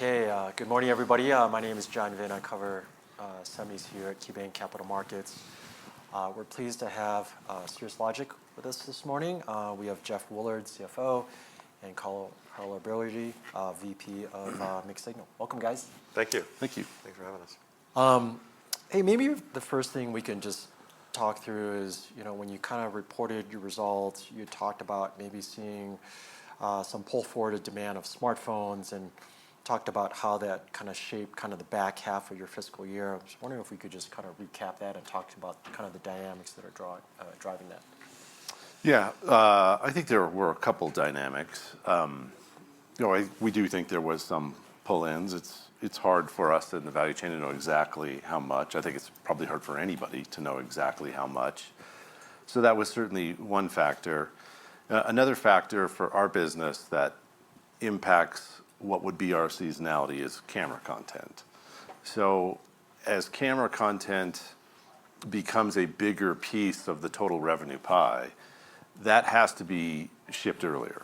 Okay, good morning, everybody. My name is John Vin. I cover semis here at KeyBanc Capital Markets. We're pleased to have Cirrus Logic with us this morning. We have Jeff Woolard, CFO, and Carlo Berluigi, VP of Mixed Signal. Welcome, guys. Thank you. Thank you. Thanks for having us. Hey, maybe the first thing we can just talk through is, when you kind of reported your results, you talked about maybe seeing some pull forward of demand of smartphones and talked about how that kind of shaped kind of the back half of your fiscal year. I was wondering if we could just kind of recap that and talk about kind of the dynamics that are driving that. Yeah, I think there were a couple dynamics. We do think there was some pull-ins. It's hard for us in the value chain to know exactly how much. I think it's probably hard for anybody to know exactly how much. So that was certainly one factor. Another factor for our business that impacts what would be our seasonality is camera content. So as camera content becomes a bigger piece of the total revenue pie, that has to be shipped earlier.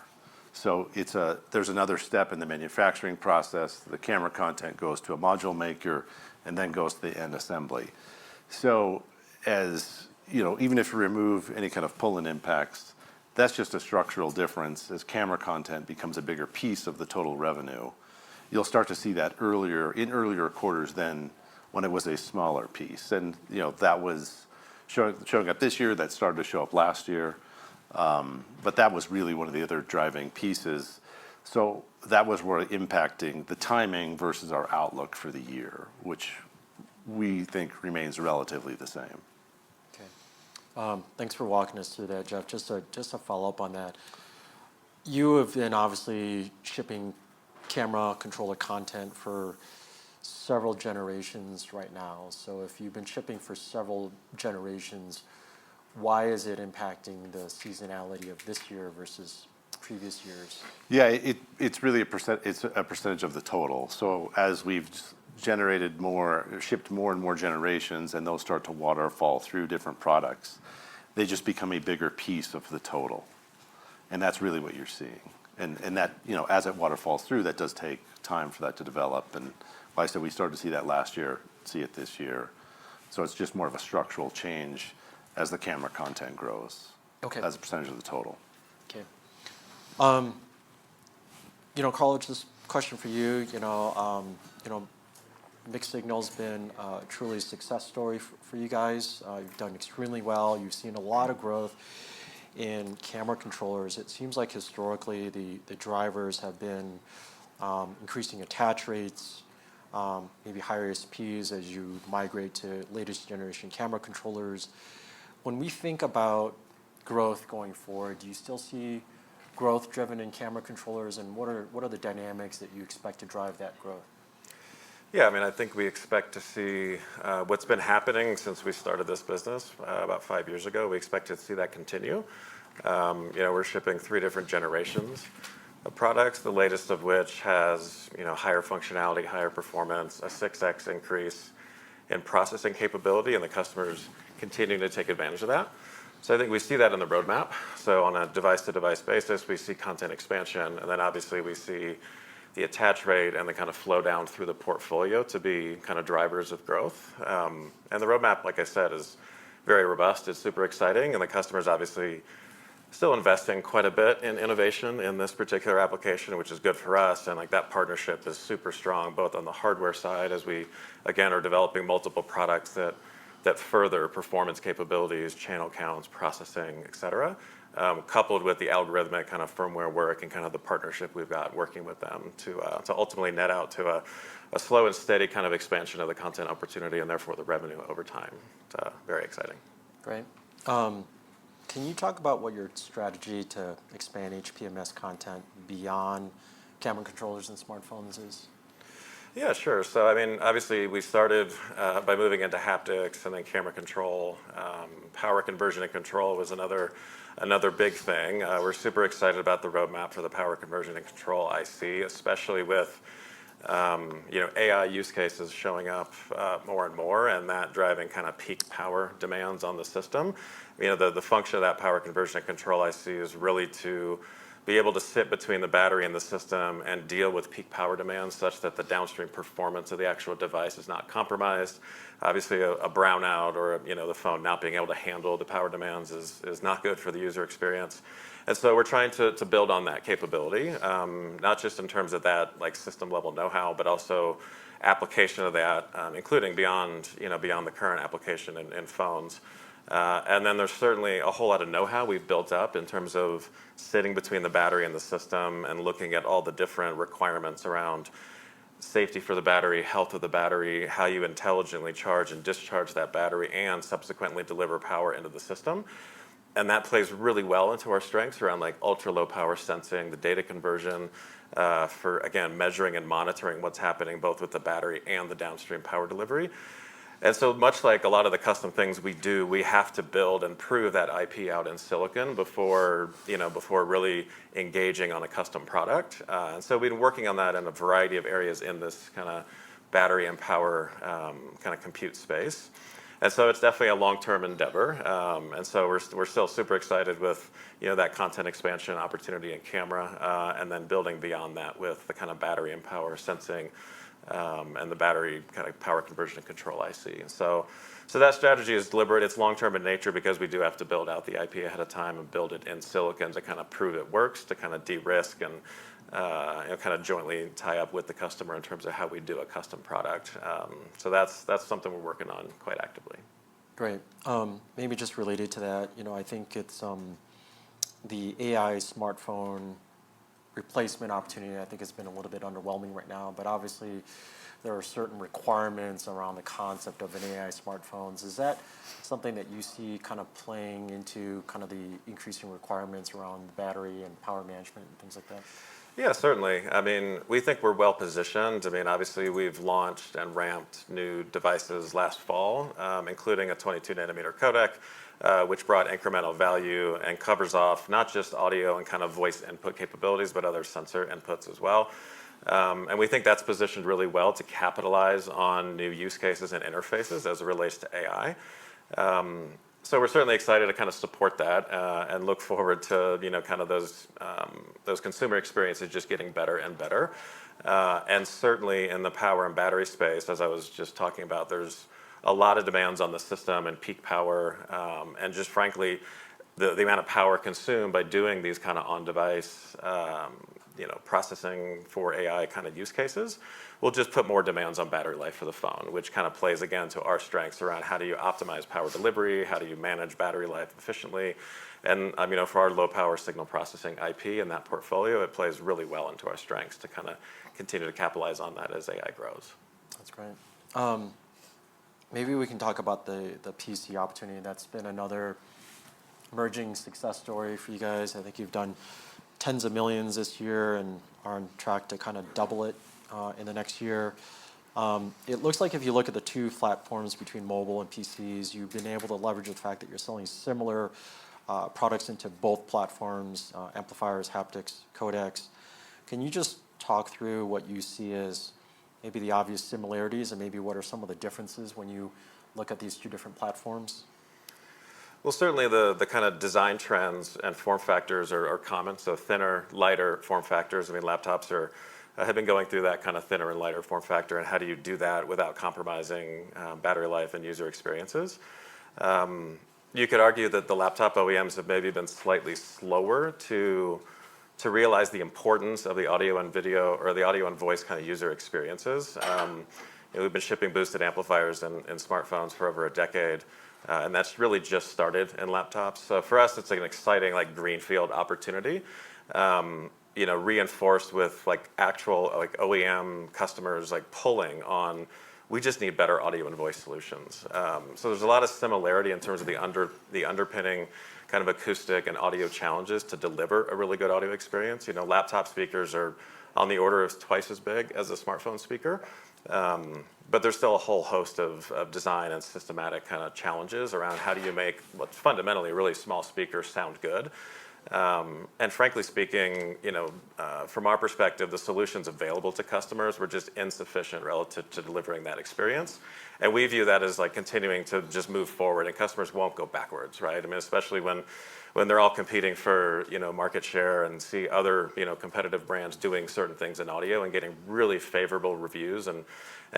So there's another step in the manufacturing process. The camera content goes to a module maker and then goes to the end assembly. So even if you remove any kind of pull-in impacts, that's just a structural difference. As camera content becomes a bigger piece of the total revenue, you'll start to see that in earlier quarters than when it was a smaller piece. And that was showing up this year. That started to show up last year. But that was really one of the other driving pieces. So that was where impacting the timing versus our outlook for the year, which we think remains relatively the same. Thanks for walking us through that, Jeff. Just to follow up on that, you have been obviously shipping camera controller content for several generations right now. So if you've been shipping for several generations, why is it impacting the seasonality of this year versus previous years? Yeah, it's really it's a percentage of the total. So as we've shipped more and more generations, and those start to waterfall through different products, they just become a bigger piece of the total. And that's really what you're seeing. And that, as it waterfalls through, that does take time for that to develop. And like I said, we started to see that last year, see it this year. So it's just more of a structural change as the camera content grows, as a percentage of the total. Okay. Carlo, just a question for you. Mixed Signal's been truly a success story for you guys. You've done extremely well. You've seen a lot of growth in camera controllers. It seems like historically the drivers have been increasing attach rates, maybe higher ASPs as you migrate to latest generation camera controllers. When we think about growth going forward, do you still see growth driven in camera controllers, and what are the dynamics that you expect to drive that growth? Yeah, I think we expect to see what's been happening since we started this business about 5 years ago. We expect to see that continue. We're shipping 3 different generations of products, the latest of which has higher functionality, higher performance, a 6x increase in processing capability, and the customers continuing to take advantage of that. So I think we see that in the roadmap. So on a device-to-device basis, we see content expansion, and then obviously we see the attach rate and the kind of flow down through the portfolio to be kind of drivers of growth. And the roadmap, like I said, is very robust. It's super exciting, and the customer's obviously still investing quite a bit in innovation in this particular application, which is good for us. And that partnership is super strong, both on the hardware side, as we, again, are developing multiple products that further performance capabilities, channel counts, processing, et cetera, coupled with the algorithmic kind of firmware work and kind of the partnership we've got working with them to ultimately net out to a slow and steady kind of expansion of the content opportunity and therefore the revenue over time. It's very exciting. Great. Can you talk about what your strategy to expand HPMS content beyond camera controllers and smartphones is? Yeah, sure. So, obviously we started by moving into haptics and then camera control. Power conversion and control was another big thing. We're super excited about the roadmap for the power conversion and control IC, especially with AI use cases showing up more and more, and that driving kind of peak power demands on the system. The function of that power conversion and control IC is really to be able to sit between the battery and the system and deal with peak power demands such that the downstream performance of the actual device is not compromised. Obviously, a brownout or the phone not being able to handle the power demands is not good for the user experience. And so we're trying to build on that capability, not just in terms of that like system level know-how, but also application of that, including beyond the current application in phones. And then there's certainly a whole lot of know-how we've built up in terms of sitting between the battery and the system and looking at all the different requirements around safety for the battery, health of the battery, how you intelligently charge and discharge that battery, and subsequently deliver power into the system. And that plays really well into our strengths around like ultra low power sensing, the data conversion, for again measuring and monitoring what's happening both with the battery and the downstream power delivery. And so much like a lot of the custom things we do, we have to build and prove that IP out in silicon before really engaging on a custom product. And so we've been working on that in a variety of areas in this kind of battery and power kind of compute space. And so it's definitely a long-term endeavor. And so we're still super excited with that content expansion opportunity in camera, and then building beyond that with the kind of battery and power sensing, and the battery kind of power conversion and control IC. So that strategy is deliberate. It's long-term in nature because we do have to build out the IP ahead of time and build it in silicon to kind of prove it works, to kind of de-risk and kind of jointly tie up with the customer in terms of how we do a custom product. So that's something we're working on quite actively. Great. Maybe just related to that, I think it's the AI smartphone replacement opportunity. I think has been a little bit underwhelming right now, but obviously there are certain requirements around the concept of an AI smartphones. Is that something that you see kind of playing into kind of the increasing requirements around battery and power management and things like that? Yeah, certainly. I mean, we think we're well positioned. I mean, obviously, we've launched and ramped new devices last fall, including a 22 nanometer codec, which brought incremental value and covers off not just audio and kind of voice input capabilities, but other sensor inputs as well. And we think that's positioned really well to capitalize on new use cases and interfaces as it relates to AI. So we're certainly excited to kind of support that and look forward to kind of those consumer experiences just getting better and better. And certainly in the power and battery space, as I was just talking about, there's a lot of demands on the system and peak power, and just frankly, the amount of power consumed by doing these kind of on-device processing for AI kind of use cases will just put more demands on battery life for the phone, which kind of plays again to our strengths around how do you optimize power delivery, how do you manage battery life efficiently. And for our low power signal processing IP in that portfolio, it plays really well into our strengths to kind of continue to capitalize on that as AI grows. That's great. Maybe we can talk about the PC opportunity. That's been another emerging success story for you guys. I think you've done tens of millions this year and are on track to kind of double it in the next year. It looks like if you look at the two platforms between mobile and PCs, you've been able to leverage the fact that you're selling similar products into both platforms, amplifiers, haptics, codecs. Can you just talk through what you see as maybe the obvious similarities and maybe what are some of the differences when you look at these two different platforms? Well, certainly the kind of design trends and form factors are common. So thinner, lighter form factors. I mean, laptops have been going through that kind of thinner and lighter form factor. And how do you do that without compromising battery life and user experiences? You could argue that the laptop OEMs have maybe been slightly slower to realize the importance of the audio and video or the audio and voice kind of user experiences. We've been shipping boosted amplifiers in smartphones for over a decade. And that's really just started in laptops. So for us, it's like an exciting like greenfield opportunity, reinforced with like actual like OEM customers like pulling on. We just need better audio and voice solutions. So there's a lot of similarity in terms of the underpinning kind of acoustic and audio challenges to deliver a really good audio experience. Laptop speakers are on the order of twice as big as a smartphone speaker. But there's still a whole host of design and systematic kind of challenges around how do you make what's fundamentally a really small speaker sound good. And frankly speaking, from our perspective, the solutions available to customers were just insufficient relative to delivering that experience. And we view that as like continuing to just move forward, and customers won't go backwards, right? I mean, especially when when they're all competing for, market share and see other, competitive brands doing certain things in audio and getting really favorable reviews and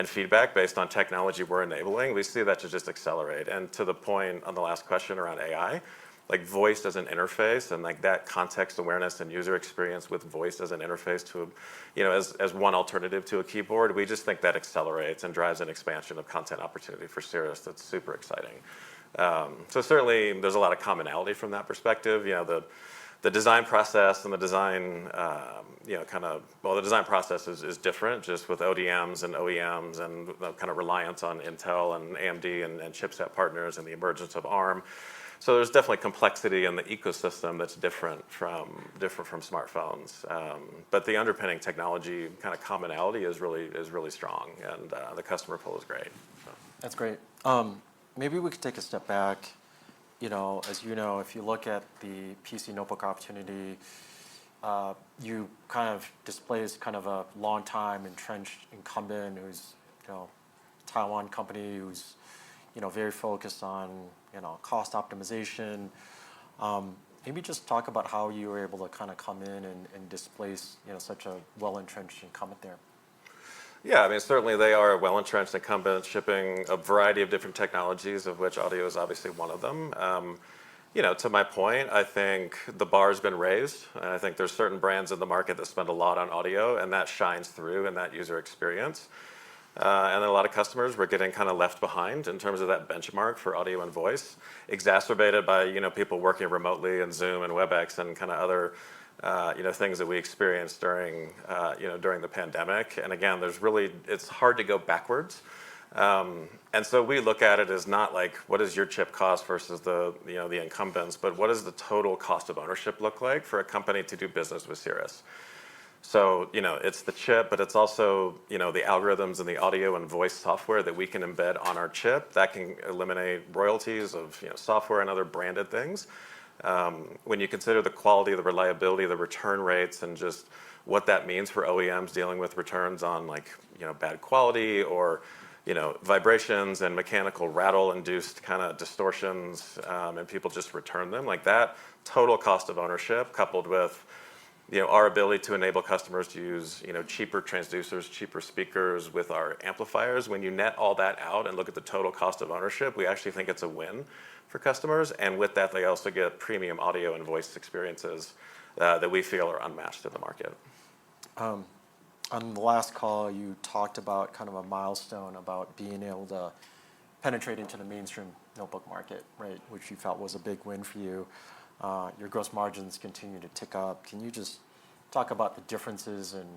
feedback based on technology we're enabling, we see that to just accelerate. And to the point on the last question around AI, like voice as an interface and like that context awareness and user experience with voice as an interface to, as one alternative to a keyboard, we just think that accelerates and drives an expansion of content opportunity for Cirrus that's super exciting. So certainly there's a lot of commonality from that perspective. The design process and the design, the design process is different just with ODMs and OEMs and the kind of reliance on Intel and AMD and chipset partners and the emergence of ARM. So there's definitely complexity in the ecosystem that's different from smartphones. But the underpinning technology kind of commonality is really strong, and the customer pull is great. So. That's great. Maybe we could take a step back. As you know, if you look at the PC notebook opportunity, you kind of displays kind of a long time entrenched incumbent who's, Taiwan company who's, very focused on, cost optimization. Maybe just talk about how you were able to kind of come in and displace, such a well-entrenched incumbent there. Yeah, I mean, certainly they are a well-entrenched incumbent shipping a variety of different technologies, of which audio is obviously one of them. To my point, I think the bar has been raised. And I think there's certain brands in the market that spend a lot on audio, and that shines through in that user experience. And then a lot of customers were getting kind of left behind in terms of that benchmark for audio and voice, exacerbated by, people working remotely and Zoom and WebEx and kind of other things that we experienced during the pandemic. And again, it's hard to go backwards. And so we look at it as not like, what does your chip cost versus the incumbents, but what does the total cost of ownership look like for a company to do business with Cirrus? So, it's the chip, but it's also, the algorithms and the audio and voice software that we can embed on our chip that can eliminate royalties of, software and other branded things. When you consider the quality, the reliability, the return rates, and just what that means for OEMs dealing with returns on bad quality or, vibrations and mechanical rattle-induced kind of distortions, and people just return them, like that total cost of ownership coupled with, our ability to enable customers to use, cheaper transducers, cheaper speakers with our amplifiers. When you net all that out and look at the total cost of ownership, we actually think it's a win for customers. And with that, they also get premium audio and voice experiences that we feel are unmatched in the market. On the last call, you talked about kind of a milestone about being able to penetrate into the mainstream notebook market, right? Which you felt was a big win for you. Your gross margins continue to tick up. Can you just talk about the differences and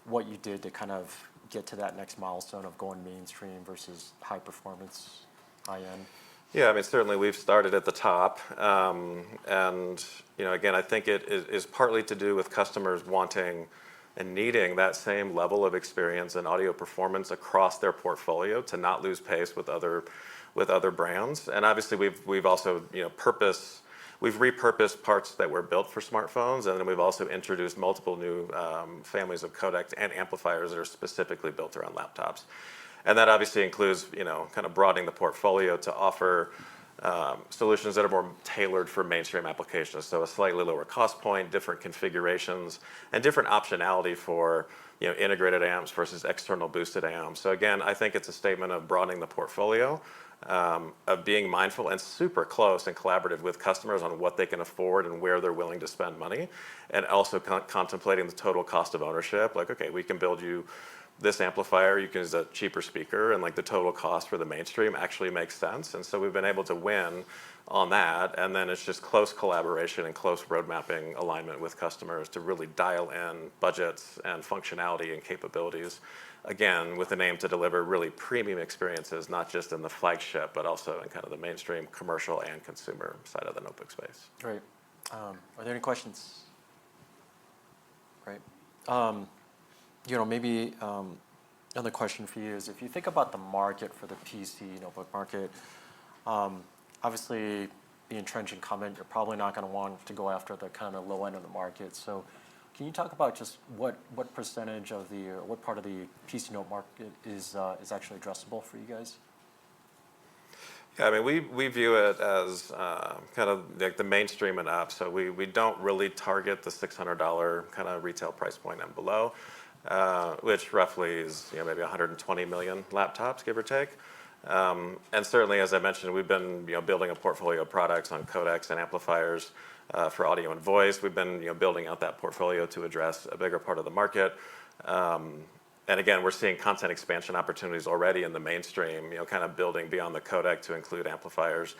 what you did to kind of get to that next milestone of going mainstream versus high performance, high end? Yeah, I mean, certainly we've started at the top. And, again, I think it is partly to do with customers wanting and needing that same level of experience and audio performance across their portfolio to not lose pace with other brands. And obviously we've also, we've repurposed parts that were built for smartphones, and then we've also introduced multiple new families of codecs and amplifiers that are specifically built around laptops. And that obviously includes, kind of broadening the portfolio to offer solutions that are more tailored for mainstream applications. So a slightly lower cost point, different configurations, and different optionality for, integrated amps versus external boosted amps. So again, I think it's a statement of broadening the portfolio, of being mindful and super close and collaborative with customers on what they can afford and where they're willing to spend money, and also contemplating the total cost of ownership. Like, okay, we can build you this amplifier, you can use a cheaper speaker, and like the total cost for the mainstream actually makes sense. And so we've been able to win on that, and then it's just close collaboration and close road mapping alignment with customers to really dial in budgets and functionality and capabilities. Again, with an aim to deliver really premium experiences, not just in the flagship, but also in kind of the mainstream commercial and consumer side of the notebook space. Great. Are there any questions? Great. Maybe another question for you is if you think about the market for the PC notebook market, obviously the entrenched incumbent, you're probably not going to want to go after the kind of low end of the market. So can you talk about just what percentage of what part of the PC note market is actually addressable for you guys? Yeah, I mean, we view it as kind of like the mainstream and up. So we don't really target the $600 kind of retail price point and below, which roughly is maybe 120 million laptops, give or take. And certainly, as I mentioned, we've been building a portfolio of products on codecs and amplifiers for audio and voice. We've been building out that portfolio to address a bigger part of the market. And again, we're seeing content expansion opportunities already in the mainstream, kind of building beyond the codec to include amplifiers.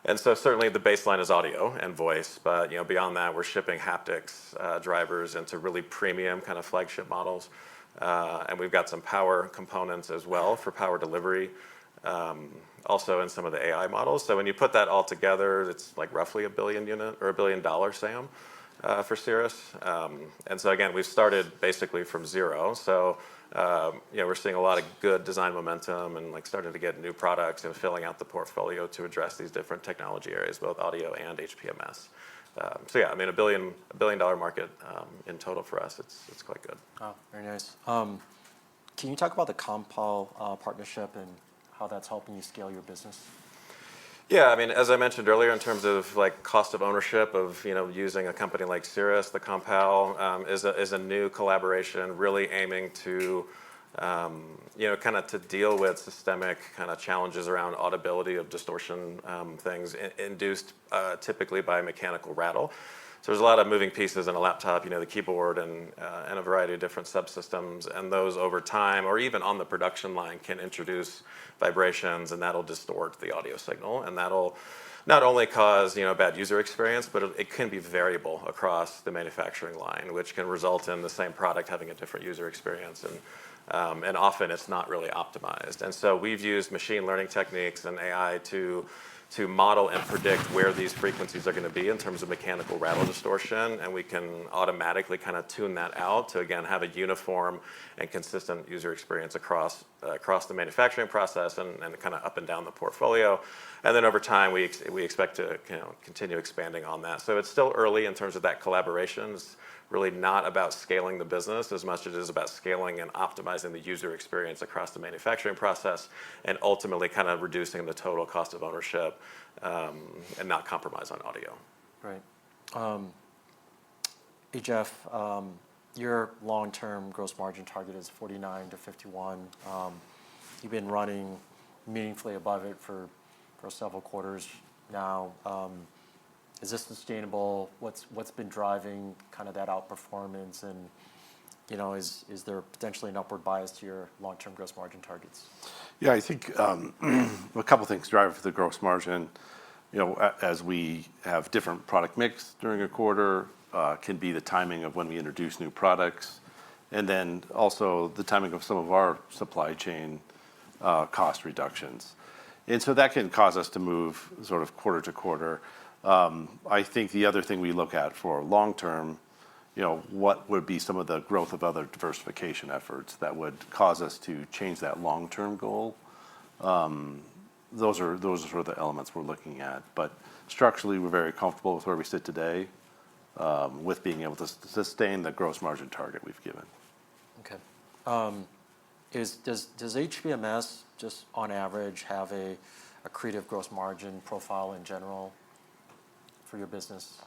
And so certainly the baseline is audio and voice, but beyond that, we're shipping haptics drivers into really premium kind of flagship models. And we've got some power components as well for power delivery, also in some of the AI models. So when you put that all together, it's like roughly a billion unit or $1 billion SAM for Cirrus. And so again, we've started basically from zero. So we're seeing a lot of good design momentum and starting to get new products and filling out the portfolio to address these different technology areas, both audio and HPMS. So yeah, I mean, $1 billion market in total for us. It's quite good. Oh, very nice. Can you talk about the Compal partnership and how that's helping you scale your business? Yeah, I mean, as I mentioned earlier, in terms of cost of ownership of using a company like Cirrus, the Compal is a new collaboration, really aiming to kind of to deal with systemic kind of challenges around audibility of distortion things induced typically by mechanical rattle. So there's a lot of moving pieces in a laptop, the keyboard and a variety of different subsystems, and those over time, or even on the production line, can introduce vibrations, and that'll distort the audio signal, and that'll not only cause a bad user experience, but it can be variable across the manufacturing line, which can result in the same product having a different user experience, and often it's not really optimized. And so we've used machine learning techniques and AI to model and predict where these frequencies are going to be in terms of mechanical rattle distortion, and we can automatically kind of tune that out to again have a uniform and consistent user experience across the manufacturing process and kind of up and down the portfolio. And then over time, we expect to continue expanding on that. So it's still early in terms of that collaboration. It's really not about scaling the business as much as it is about scaling and optimizing the user experience across the manufacturing process, and ultimately kind of reducing the total cost of ownership and not compromise on audio. Right. Hey Jeff, your long-term gross margin target is 49 to 51. You've been running meaningfully above it for several quarters now. Is this sustainable? What's been driving kind of that outperformance, and is there potentially an upward bias to your long-term gross margin targets? Yeah, I think a couple things drive the gross margin. As we have different product mix during a quarter, can be the timing of when we introduce new products, and then also the timing of some of our supply chain cost reductions. And so that can cause us to move sort of quarter to quarter. I think the other thing we look at for long term, what would be some of the growth of other diversification efforts that would cause us to change that long term goal. Those are sort of the elements we're looking at. But structurally, we're very comfortable with where we sit today, with being able to sustain the gross margin target we've given. Okay. Does HPMS just on average have a accretive gross margin profile in general for your business?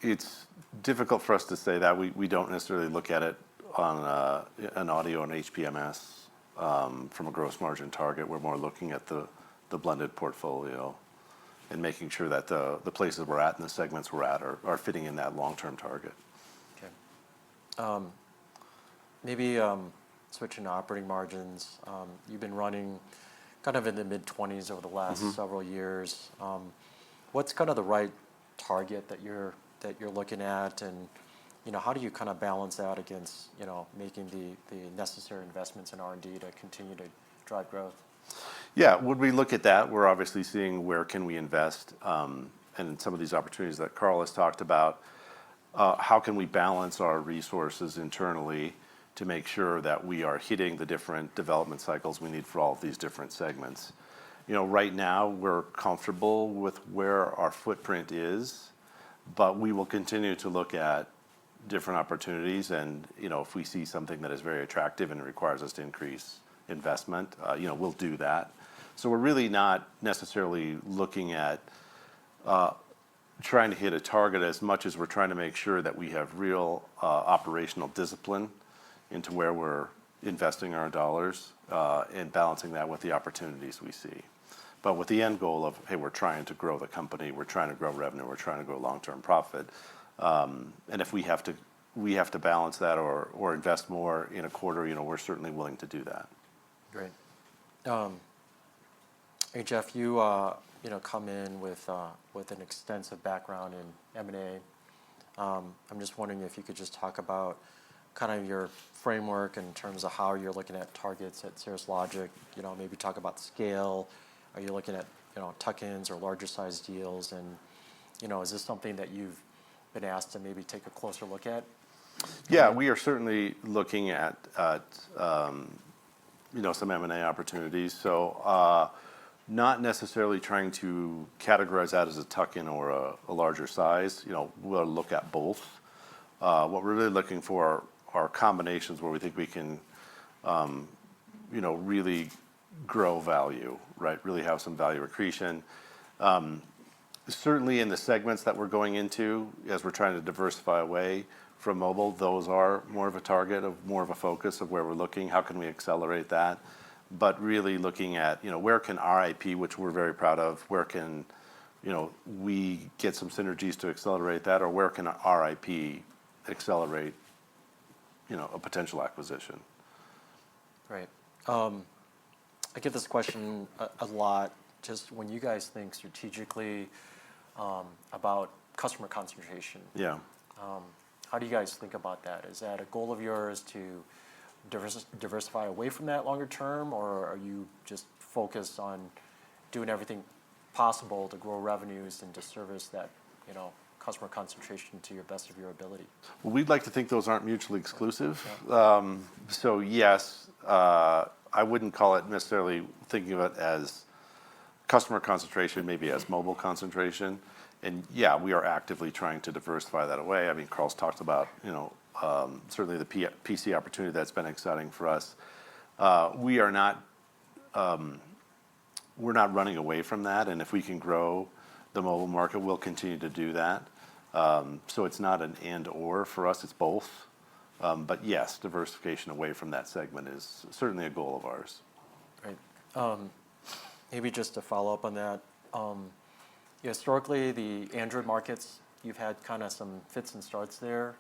It's difficult for us to say that. We don't necessarily look at it on an audio and HPMS from a gross margin target. We're more looking at the blended portfolio and making sure that the places we're at and the segments we're at are fitting in that long-term target. Okay. Maybe switching to operating margins. You've been running kind of in the mid-20s over the last several years. What's kind of the right target that you're looking at, and how do you kind of balance that against making the necessary investments in R&D to continue to drive growth? Yeah, when we look at that, we're obviously seeing where can we invest, and some of these opportunities that Carl has talked about. How can we balance our resources internally to make sure that we are hitting the different development cycles we need for all of these different segments? Right now we're comfortable with where our footprint is, but we will continue to look at different opportunities, and if we see something that is very attractive and it requires us to increase investment, we'll do that. So we're really not necessarily looking at trying to hit a target as much as we're trying to make sure that we have real operational discipline into where we're investing our dollars and balancing that with the opportunities we see. But with the end goal of, hey, we're trying to grow the company, we're trying to grow revenue, we're trying to grow long-term profit. And if we have to balance that or invest more in a quarter, we're certainly willing to do that. Great. Hey, Jeff, you come in with an extensive background in M&A. I'm just wondering if you could just talk about kind of your framework in terms of how you're looking at targets at Cirrus Logic. Maybe talk about scale. Are you looking at tuck-ins or larger size deals? And is this something that you've been asked to maybe take a closer look at? Yeah, we are certainly looking at some M&A opportunities. So not necessarily trying to categorize that as a tuck-in or a larger size. We'll look at both. What we're really looking for are combinations where we think we can really grow value, right? Really have some value accretion. Certainly in the segments that we're going into, as we're trying to diversify away from mobile, those are more of a target, more of a focus of where we're looking. How can we accelerate that? But really looking at, where can our IP, which we're very proud of, where can, we get some synergies to accelerate that, or where can our IP accelerate, a potential acquisition? Great. I get this question a lot. Just when you guys think strategically about customer concentration. Yeah. How do you guys think about that? Is that a goal of yours to diversify away from that longer term, or are you just focused on doing everything possible to grow revenues and to service that, customer concentration to your best of your ability? Well, we'd like to think those aren't mutually exclusive. Yeah. So yes, I wouldn't call it necessarily thinking of it as customer concentration, maybe as mobile concentration. And yeah, we are actively trying to diversify that away. I mean, Carl's talked about, certainly the PC opportunity that's been exciting for us. We're not running away from that, and if we can grow the mobile market, we'll continue to do that. So it's not an and or for us, it's both. But yes, diversification away from that segment is certainly a goal of ours. Right. Maybe just to follow up on that, historically, the Android markets, you've had kind of some fits and starts there.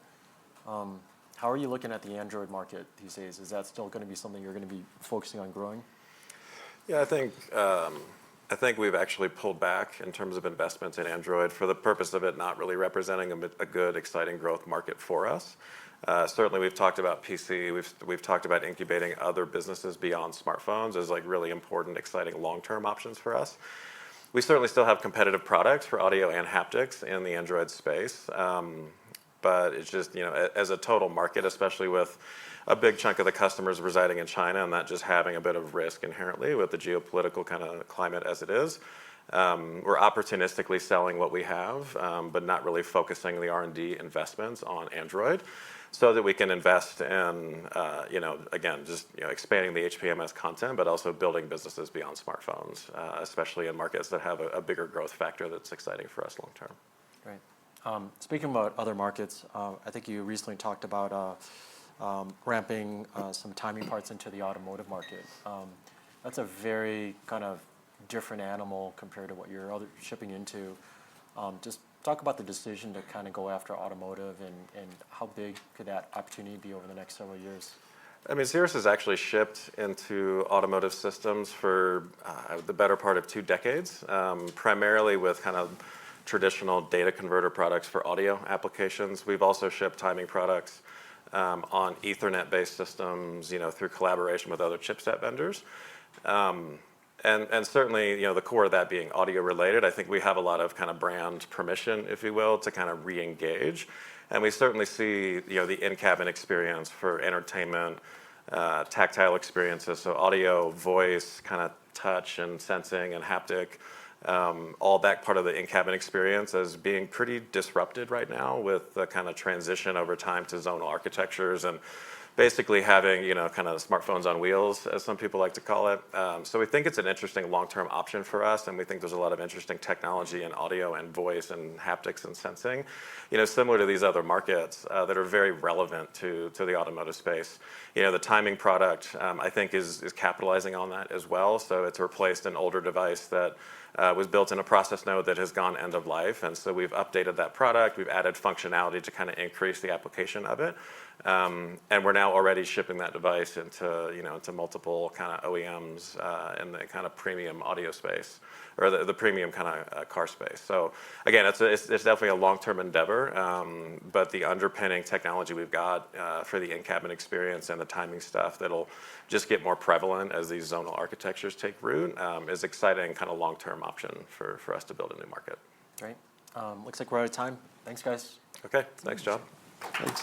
How are you looking at the Android market these days? Is that still going to be something you're going to be focusing on growing? Yeah, I think we've actually pulled back in terms of investments in Android for the purpose of it not really representing a good, exciting growth market for us. Certainly, we've talked about PC. We've talked about incubating other businesses beyond smartphones as really important, exciting long-term options for us. We certainly still have competitive products for audio and haptics in the Android space, but it's just as a total market, especially with a big chunk of the customers residing in China and that just having a bit of risk inherently with the geopolitical kind of climate as it is. We're opportunistically selling what we have, but not really focusing the R&D investments on Android, so that we can invest in, again, just expanding the HPMS content, but also building businesses beyond smartphones, especially in markets that have a bigger growth factor that's exciting for us long term. Great. Speaking about other markets, I think you recently talked about ramping some timing parts into the automotive market. That's a very kind of different animal compared to what you're shipping into. Just talk about the decision to kind of go after automotive and how big could that opportunity be over the next several years? I mean, Cirrus has actually shipped into automotive systems for the better part of 2 decades, primarily with kind of traditional data converter products for audio applications. We've also shipped timing products on Ethernet-based systems, through collaboration with other chipset vendors. And certainly, the core of that being audio related, I think we have a lot of kind of brand permission, if you will, to kind of re-engage. And we certainly see, the in-cabin experience for entertainment, tactile experiences, so audio, voice, kind of touch and sensing and haptic, all that part of the in-cabin experience as being pretty disrupted right now with the kind of transition over time to zonal architectures and basically having, kind of smartphones on wheels, as some people like to call it. So we think it's an interesting long-term option for us, and we think there's a lot of interesting technology in audio and voice and haptics and sensing, similar to these other markets that are very relevant to the automotive space. The timing product, I think, is capitalizing on that as well. So it's replaced an older device that was built in a process node that has gone end of life, and so we've updated that product. We've added functionality to kind of increase the application of it, and we're now already shipping that device into multiple kind of OEMs in the kind of premium audio space, or the premium kind of car space. So again, it's definitely a long-term endeavor, but the underpinning technology we've got for the in-cabin experience and the timing stuff that'll just get more prevalent as these zonal architectures take root is exciting kind of long-term option for us to build a new market. Great. Looks like we're out of time. Thanks, guys. Okay, thanks, John. Thanks.